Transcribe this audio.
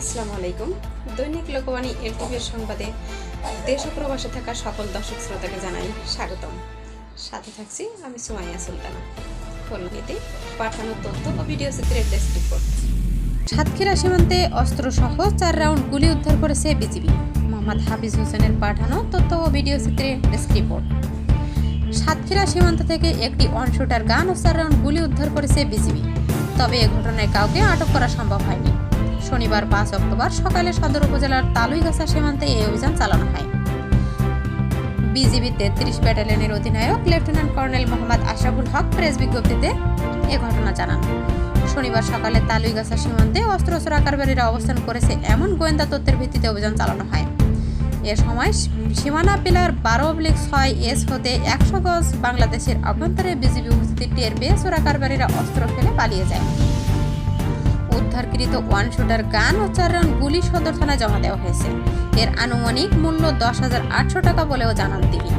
আসসালামু আলাইকুম। দৈনিক লোকবাণী এলটিভির সংবাদে দেশ ও প্রবাসে থাকা সকল দর্শক শ্রোতাকে জানাই স্বাগতম। সাথে থাকছি আমি সুমাইয়া সুলতানা। খুলনাতে পাঠানো তথ্য ও ভিডিও চিত্রের ডেস্ক রিপোর্ট। সাতক্ষীরা সীমান্তে অস্ত্রসহ 4 রাউন্ড গুলি উদ্ধার করেছে বিজিবি। মোহাম্মদ হাফিজ হোসেনের পাঠানো তথ্য ও ভিডিও চিত্রের ডেস্ক রিপোর্ট। সাতক্ষীরা সীমান্ত থেকে একটি অনশুটার গান ও 4 রাউন্ড গুলি উদ্ধার করেছে বিজিবি। তবে এ ঘটনায় কাউকে আটক করা সম্ভব হয়নি। শনিবার 5 অক্টোবর সকালে সদর উপজেলার তালুইগাছা সীমান্তে এই অভিযান চালানো হয়। বিজিবি 33 ব্যাটালিয়নের অধিনায়ক লেফটেন্যান্ট কর্নেল মোহাম্মদ আশরাফুল হক প্রেস বিজ্ঞপ্তিতে এ ঘটনা জানান। শনিবার সকালে তালুইগাছা সীমান্তে অস্ত্র চোরাকারবারীরা অবস্থান করেছে এমন গোয়েন্দা তথ্যের ভিত্তিতে অভিযান চালানো হয়। এ সময় সীমানা পিলার 12/6 হতে 100 গজ বাংলাদেশের অভ্যন্তরে বিজিবি উপস্থিতি টের পেয়ে চোরাকারবারীরা অস্ত্র ফেলে পালিয়ে যায়। উদ্ধারকৃত ওয়ান শুটার গান ও 4 রাউন্ড গুলি সদর থানায় জমা দেওয়া হয়েছে। এর আনুমানিক মূল্য 10,800 টাকা বলেও জানান তিনি।